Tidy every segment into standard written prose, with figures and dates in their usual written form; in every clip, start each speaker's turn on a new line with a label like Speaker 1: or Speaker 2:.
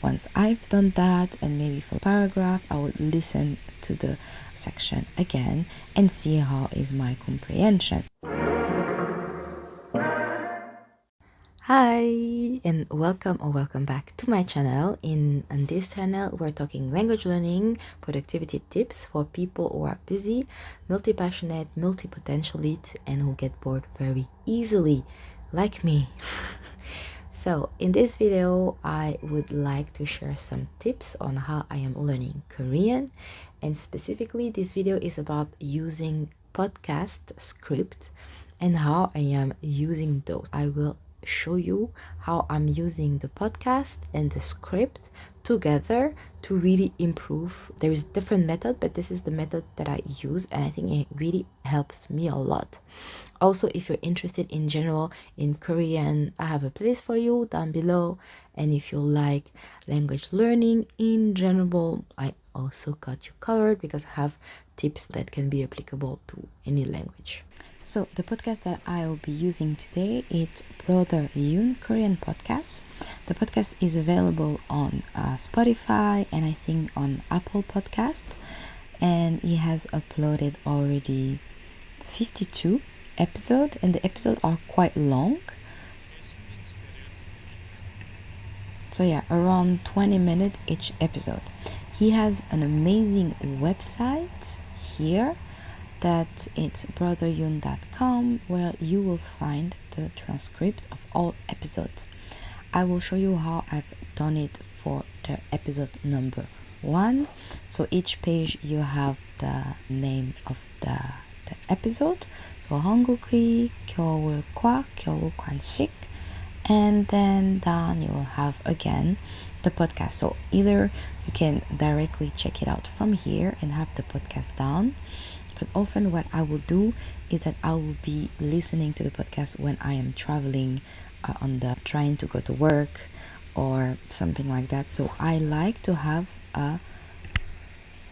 Speaker 1: Once I've done that, and maybe for a paragraph, I would listen to the section again and see how is my comprehension. Hi and welcome back to my channel. In this channel we're talking language learning, productivity tips for people who are busy, multi-passionate, multi-potentialite, and who get bored very easily, like me. So in this video I would like to share some tips on how I am learning Korean, and specifically this video is about using podcast script and how I am using those. I will show you how I'm using the podcast and the script together to really improve. There is different method, but this is the method that I use, and I think it really helps me a lot. Also, if you're interested in general in Korean, I have a playlist for you down below, and if you like language learning in general, I also got you covered because I have tips that can be applicable to any language. So the podcast that I will be using today is Brother Yoon Korean podcast. The podcast is available on Spotify and I think on Apple Podcast, and he has uploaded already 52 episodes, and the episodes are quite long. So yeah, around 20 minutes each episode. He has an amazing website here that it's brotheryoon.com, where you will find the transcript of all episodes. I will show you how I've done it for the episode number 1. So each page you have the name of the episode. So 한국의 겨울과 겨울 간식, and then down you will have again the podcast. So either you can directly check it out from here and have the podcast down, but often what I will do is that I will be listening to the podcast when I am traveling, trying to go to work or something like that. So I like to have a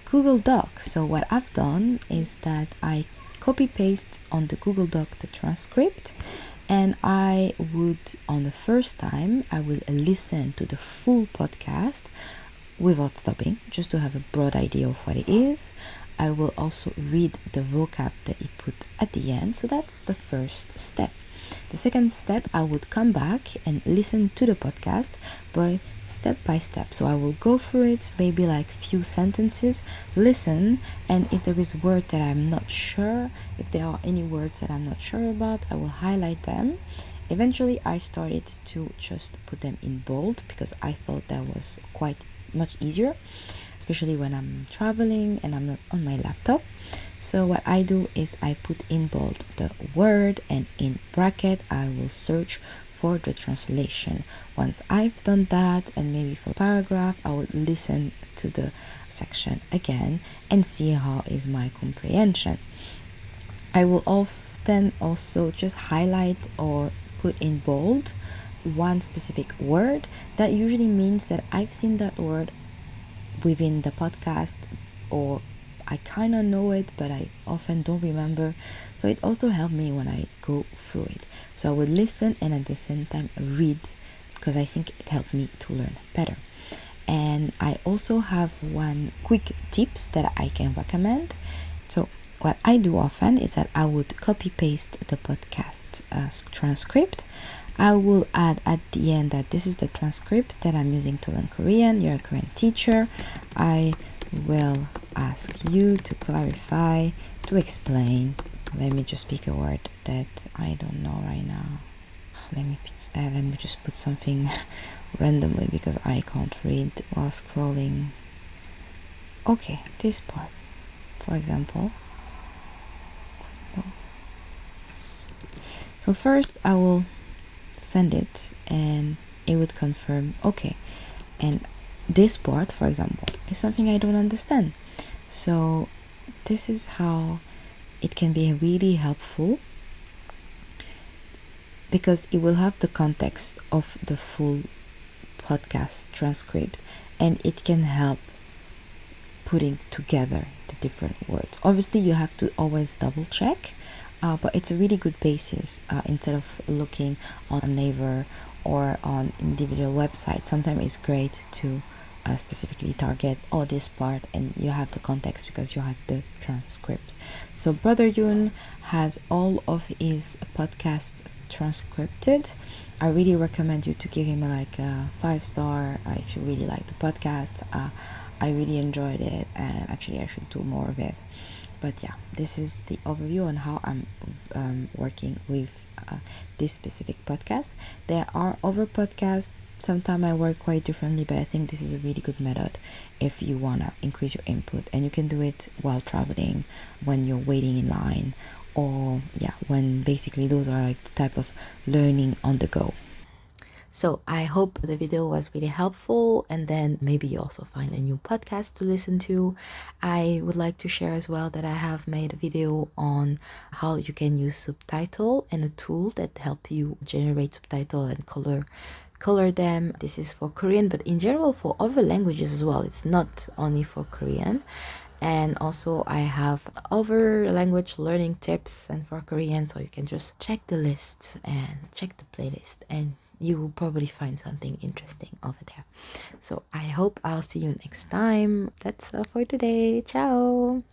Speaker 1: Google Doc. So what I've done is that I copy paste on the Google Doc the transcript, and I would, on the first time, I will listen to the full podcast without stopping, just to have a broad idea of what it is. I will also read the vocab that he put at the end. So that's the first step. The second step, I would come back and listen to the podcast by step by step. So I will go through it, maybe like few sentences, listen, and if there is word that I'm not sure, if there are any words that I'm not sure about, I will highlight them. Eventually I started to just put them in bold because I thought that was quite much easier, especially when I'm traveling and I'm not on my laptop. So what I do is I put in bold the word, and in bracket I will search for the translation. Once I've done that, and maybe for a paragraph, I will listen to the section again and see how is my comprehension. I will often also just highlight or put in bold one specific word. That usually means that I've seen that word within the podcast, or I kind of know it but I often don't remember. So it also helped me when I go through it. So I would listen and at the same time read, because I think it helped me to learn better. And I also have one quick tips that I can recommend. So what I do often is that I would copy paste the podcast transcript. I will add at the end that this is the transcript that I'm using to learn Korean. You're a Korean teacher. I will ask you to clarify, to explain. Let me just pick a word that I don't know right now. Let me just put something randomly because I can't read while scrolling. Okay, this part, for example. So first I will send it and it would confirm okay, and this part, for example, is something I don't understand. So this is how it can be really helpful, because it will have the context of the full podcast transcript, and it can help putting together the different words. Obviously you have to always double check, but it's a really good basis instead of looking on a Naver or on individual websites, sometimes it's great to specifically target this part, and you have the context because you have the transcript. So Brother Yoon has all of his podcasts transcripted. I really recommend you to give him like a 5-star if you really like the podcast. I really enjoyed it, and actually I should do more of it. But yeah, this is the overview on how I'm working with this specific podcast. There are other podcasts. Sometimes I work quite differently, but I think this is a really good method if you want to increase your input, and you can do it while traveling, when you're waiting in line, or when basically those are like the type of learning on the go. So I hope the video was really helpful, and then maybe you also find a new podcast to listen to. I would like to share as well that I have made a video on how you can use subtitle and a tool that help you generate subtitle and color them. This is for Korean, but in general for other languages as well. It's not only for Korean. And also I have other language learning tips and for Korean, so you can just check the list and check the playlist, and you will probably find something interesting over there. So I hope I'll see you next time. That's all for today. Ciao.